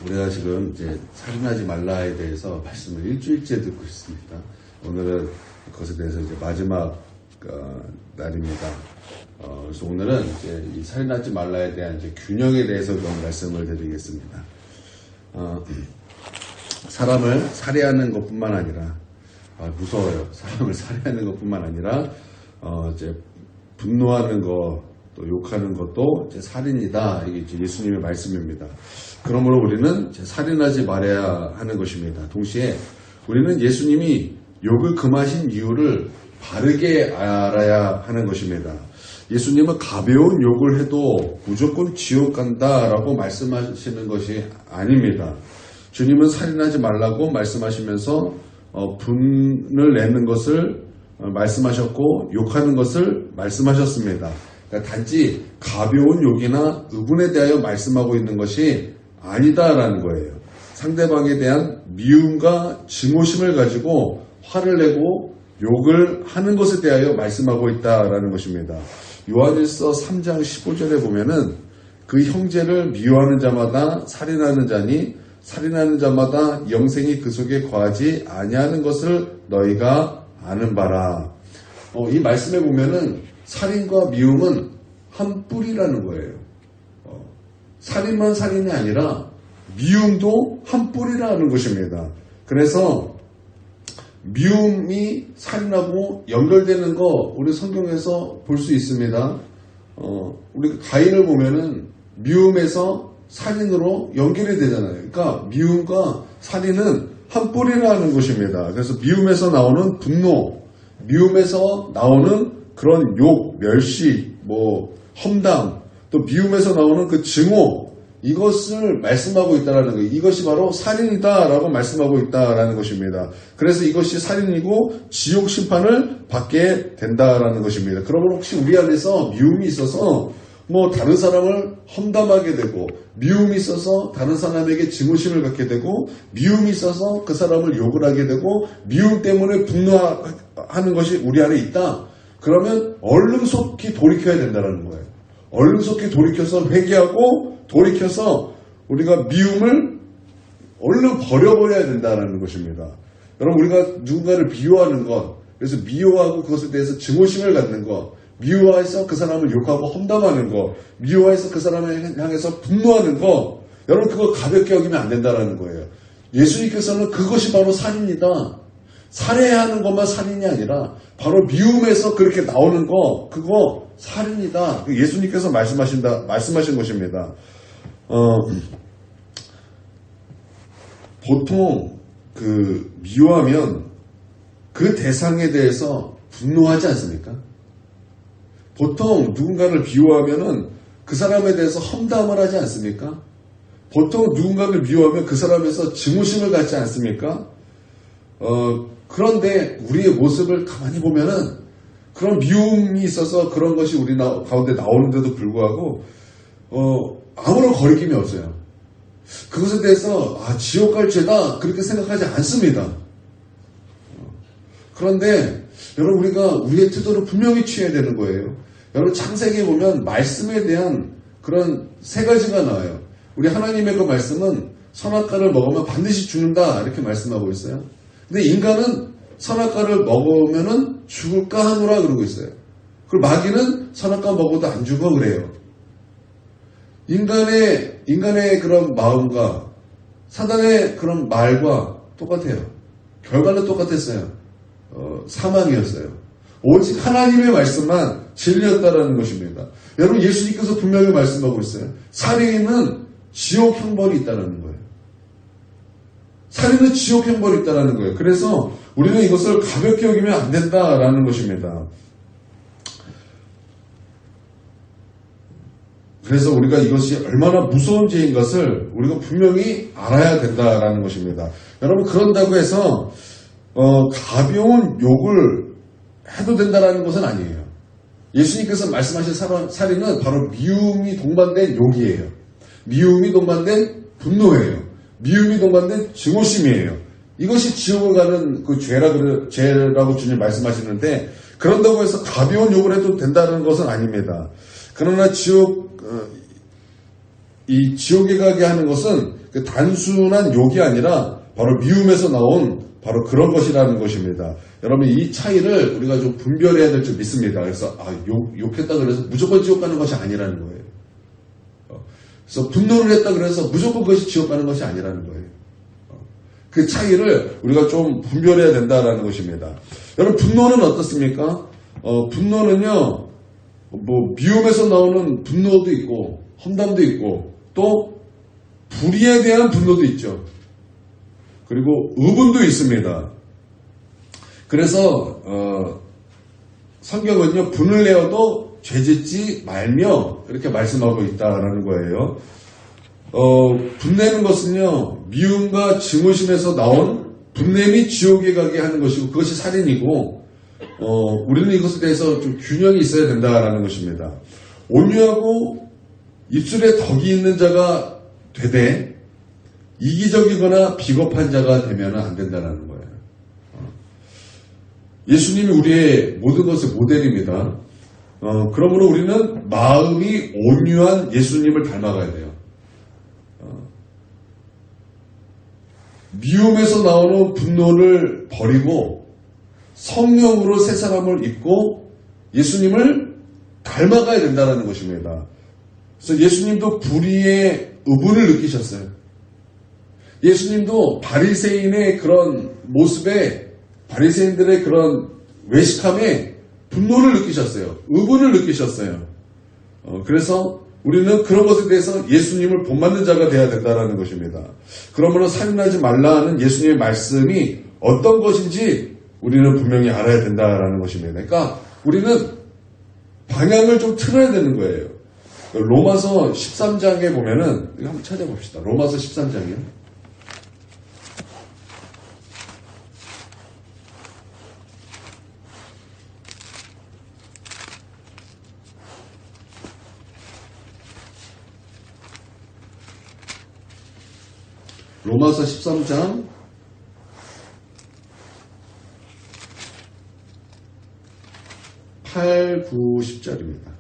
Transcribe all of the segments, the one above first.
우리가 지금 이제 살인하지 말라에 대해서 말씀을 일주일째 듣고 있습니다. 오늘은 그것에 대해서 이제 마지막 날입니다. 그래서 오늘은 이제 이 살인하지 말라에 대한 이제 균형에 대해서 좀 말씀을 드리겠습니다. 사람을 살해하는 것뿐만 아니라 무서워요. 사람을 살해하는 것뿐만 아니라 이제 분노하는 것, 또 욕하는 것도 이제 살인이다. 이게 이제 예수님의 말씀입니다. 그러므로 우리는 이제 살인하지 말아야 하는 것입니다. 동시에 우리는 예수님이 욕을 금하신 이유를 바르게 알아야 하는 것입니다. 예수님은 가벼운 욕을 해도 무조건 지옥 간다라고 말씀하시는 것이 아닙니다. 주님은 살인하지 말라고 말씀하시면서 분을 내는 것을 말씀하셨고 욕하는 것을 말씀하셨습니다. 그러니까 단지 가벼운 욕이나 의분에 대하여 말씀하고 있는 것이 아니다라는 거예요. 상대방에 대한 미움과 증오심을 가지고 화를 내고 욕을 하는 것에 대하여 말씀하고 있다라는 것입니다. 요한일서 3장 15절에 보면은 그 형제를 미워하는 자마다 살인하는 자니 살인하는 자마다 영생이 그 속에 거하지 아니하는 것을 너희가 아는 바라. 이 말씀에 보면은 살인과 미움은 한 뿌리라는 거예요. 살인만 살인이 아니라 미움도 한 뿌리라는 것입니다. 그래서 미움이 살인하고 연결되는 거 우리 성경에서 볼 수 있습니다. 우리 가인을 보면은 미움에서 살인으로 연결이 되잖아요. 그러니까 미움과 살인은 한 뿌리라는 것입니다. 그래서 미움에서 나오는 분노, 미움에서 나오는 그런 욕, 멸시, 험담, 또 미움에서 나오는 그 증오, 이것을 말씀하고 있다라는 거예요. 이것이 바로 살인이다라고 말씀하고 있다라는 것입니다. 그래서 이것이 살인이고 지옥 심판을 받게 된다라는 것입니다. 그러면 혹시 우리 안에서 미움이 있어서 다른 사람을 험담하게 되고, 미움이 있어서 다른 사람에게 증오심을 갖게 되고, 미움이 있어서 그 사람을 욕을 하게 되고, 미움 때문에 분노하는 것이 우리 안에 있다. 그러면 얼른 속히 돌이켜야 된다는 거예요. 얼른 속히 돌이켜서 회개하고 돌이켜서 우리가 미움을 얼른 버려버려야 된다는 것입니다. 여러분, 우리가 누군가를 미워하는 것, 그래서 미워하고 그것에 대해서 증오심을 갖는 것, 미워해서 그 사람을 욕하고 험담하는 것, 미워해서 그 사람을 향해서 분노하는 것, 여러분 그거 가볍게 여기면 안 된다는 거예요. 예수님께서는 그것이 바로 살인이다. 살해하는 것만 살인이 아니라 바로 미움에서 그렇게 나오는 거, 그거 살인이다. 예수님께서 말씀하신 것입니다. 보통 미워하면 그 대상에 대해서 분노하지 않습니까? 보통 누군가를 미워하면은 그 사람에 대해서 험담을 하지 않습니까? 보통 누군가를 미워하면 그 사람에서 증오심을 갖지 않습니까? 그런데 우리의 모습을 가만히 보면은 그런 미움이 있어서 그런 것이 우리 가운데 나오는데도 불구하고 아무런 거리낌이 없어요. 그것에 대해서 지옥 갈 죄다 그렇게 생각하지 않습니다. 그런데 여러분, 우리가 우리의 태도를 분명히 취해야 되는 거예요. 여러분, 창세기에 보면 말씀에 대한 그런 세 가지가 나와요. 우리 하나님의 그 말씀은 선악과를 먹으면 반드시 죽는다 이렇게 말씀하고 있어요. 근데 인간은 선악과를 먹으면은 죽을까 하노라 그러고 있어요. 그리고 마귀는 선악과 먹어도 안 죽어 그래요. 인간의 그런 마음과 사단의 그런 말과 똑같아요. 결과는 똑같았어요. 사망이었어요. 오직 하나님의 말씀만 진리였다라는 것입니다. 여러분, 예수님께서 분명히 말씀하고 있어요. 살인은 지옥 형벌이 있다는 거예요. 살인은 지옥 형벌이 있다는 거예요. 그래서 우리는 이것을 가볍게 여기면 안 된다라는 것입니다. 그래서 우리가 이것이 얼마나 무서운 죄인 것을 우리가 분명히 알아야 된다라는 것입니다. 여러분, 그런다고 해서 가벼운 욕을 해도 된다라는 것은 아니에요. 예수님께서 말씀하신 살인은 바로 미움이 동반된 욕이에요. 미움이 동반된 분노예요. 미움이 동반된 증오심이에요. 이것이 지옥을 가는 그 죄라고 주님 말씀하시는데, 그런다고 해서 가벼운 욕을 해도 된다는 것은 아닙니다. 그러나 지옥 이 지옥에 가게 하는 것은 그 단순한 욕이 아니라 바로 미움에서 나온 바로 그런 것이라는 것입니다. 여러분 이 차이를 우리가 좀 분별해야 될 줄 믿습니다. 그래서 욕했다 그래서 무조건 지옥 가는 것이 아니라는 거예요. 그래서 분노를 했다 그래서 무조건 그것이 지옥 가는 것이 아니라는 거예요. 그 차이를 우리가 좀 분별해야 된다라는 것입니다. 여러분 분노는 어떻습니까? 분노는요, 미움에서 나오는 분노도 있고 험담도 있고 또 불의에 대한 분노도 있죠. 그리고 의분도 있습니다. 그래서 성경은요, 분을 내어도 죄짓지 말며 이렇게 말씀하고 있다라는 거예요. 분내는 것은요, 미움과 증오심에서 나온 분냄이 지옥에 가게 하는 것이고 그것이 살인이고, 우리는 이것에 대해서 좀 균형이 있어야 된다라는 것입니다. 온유하고 입술에 덕이 있는 자가 되되 이기적이거나 비겁한 자가 되면 안 된다는 거예요. 예수님이 우리의 모든 것의 모델입니다. 그러므로 우리는 마음이 온유한 예수님을 닮아가야 돼요. 미움에서 나오는 분노를 버리고 성령으로 새 사람을 입고 예수님을 닮아가야 된다는 것입니다. 그래서 예수님도 불의의 의분을 느끼셨어요. 예수님도 바리새인의 그런 모습에, 바리새인들의 그런 외식함에 분노를 느끼셨어요. 의분을 느끼셨어요. 그래서 우리는 그런 것에 대해서 예수님을 본받는 자가 되어야 된다는 것입니다. 그러므로 살인하지 말라는 예수님의 말씀이 어떤 것인지 우리는 분명히 알아야 된다는 것입니다. 그러니까 우리는 방향을 좀 틀어야 되는 거예요. 로마서 13장에 보면은, 이거 한번 찾아봅시다. 로마서 13장이요. 로마서 13장 8, 9, 10절입니다.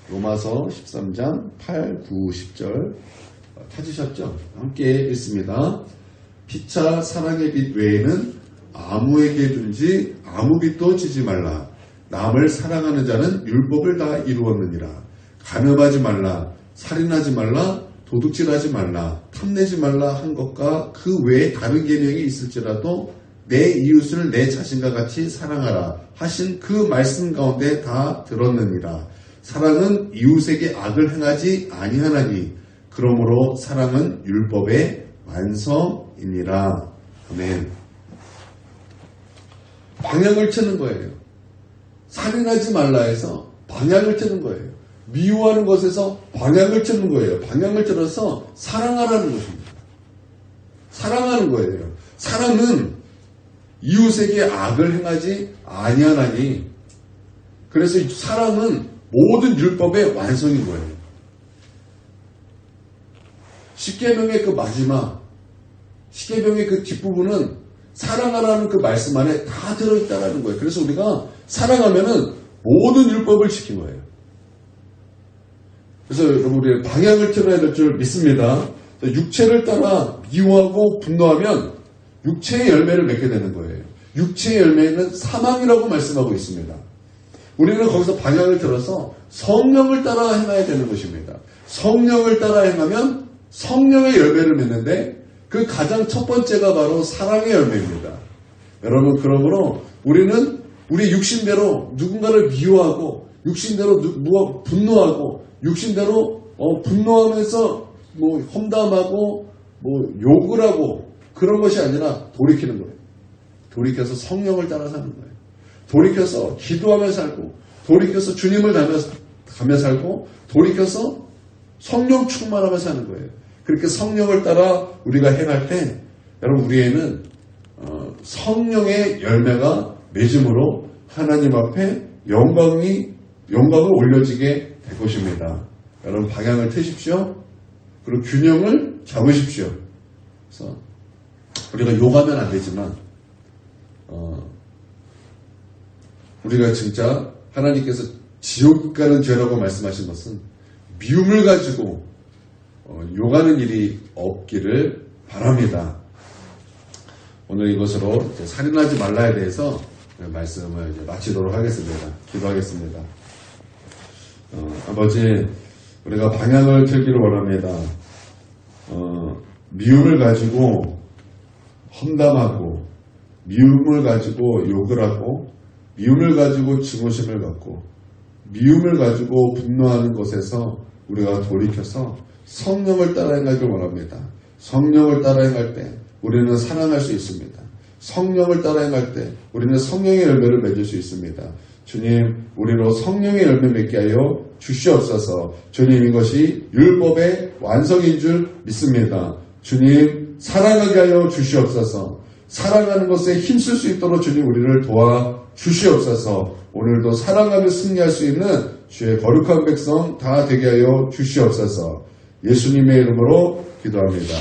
로마서 13장 8, 9, 10절 찾으셨죠? 함께 읽습니다. 피차 사랑의 빛 외에는 아무에게 준지 아무 빛도 지지 말라. 남을 사랑하는 자는 율법을 다 이루었느니라. 간음하지 말라. 살인하지 말라. 도둑질하지 말라. 탐내지 말라 한 것과 그 외에 다른 계명이 있을지라도 내 이웃을 내 자신과 같이 사랑하라 하신 그 말씀 가운데 다 들었느니라. 사랑은 이웃에게 악을 행하지 아니하나니 그러므로 사랑은 율법의 완성이니라. 아멘. 방향을 트는 거예요. 살인하지 말라 해서 방향을 트는 거예요. 미워하는 것에서 방향을 트는 거예요. 방향을 틀어서 사랑하라는 것입니다. 사랑하는 거예요. 사랑은 이웃에게 악을 행하지 아니하나니, 그래서 사랑은 모든 율법의 완성인 거예요. 십계명의 그 마지막, 십계명의 그 뒷부분은 사랑하라는 그 말씀 안에 다 들어있다는 거예요. 그래서 우리가 사랑하면은 모든 율법을 지킨 거예요. 그래서 여러분 우리 방향을 틀어야 될 줄 믿습니다. 육체를 따라 미워하고 분노하면 육체의 열매를 맺게 되는 거예요. 육체의 열매는 사망이라고 말씀하고 있습니다. 우리는 거기서 방향을 틀어서 성령을 따라 행해야 되는 것입니다. 성령을 따라 행하면 성령의 열매를 맺는데 그 가장 첫 번째가 바로 사랑의 열매입니다. 여러분 그러므로 우리는 우리 육신대로 누군가를 미워하고 육신대로 분노하고 육신대로 분노하면서 험담하고 욕을 하고 그런 것이 아니라 돌이키는 거예요. 돌이켜서 성령을 따라 사는 거예요. 돌이켜서 기도하며 살고 돌이켜서 주님을 가며 살고 돌이켜서 성령 충만하며 사는 거예요. 그렇게 성령을 따라 우리가 행할 때 여러분 우리에는 성령의 열매가 맺음으로 하나님 앞에 영광을 올려지게 될 것입니다. 여러분 방향을 트십시오. 그리고 균형을 잡으십시오. 그래서 우리가 욕하면 안 되지만 우리가 진짜 하나님께서 지옥 가는 죄라고 말씀하신 것은 미움을 가지고 욕하는 일이 없기를 바랍니다. 오늘 이것으로 이제 살인하지 말라에 대해서 말씀을 이제 마치도록 하겠습니다. 기도하겠습니다. 아버지, 우리가 방향을 틀기를 원합니다. 미움을 가지고 험담하고, 미움을 가지고 욕을 하고, 미움을 가지고 증오심을 갖고, 미움을 가지고 분노하는 것에서 우리가 돌이켜서 성령을 따라 행하길 원합니다. 성령을 따라 행할 때 우리는 사랑할 수 있습니다. 성령을 따라 행할 때 우리는 성령의 열매를 맺을 수 있습니다. 주님, 우리로 성령의 열매 맺게 하여 주시옵소서. 주님, 이것이 율법의 완성인 줄 믿습니다. 주님, 사랑하게 하여 주시옵소서. 사랑하는 것에 힘쓸 수 있도록 주님 우리를 도와 주시옵소서. 오늘도 사랑하며 승리할 수 있는 주의 거룩한 백성 다 되게 하여 주시옵소서. 예수님의 이름으로 기도합니다.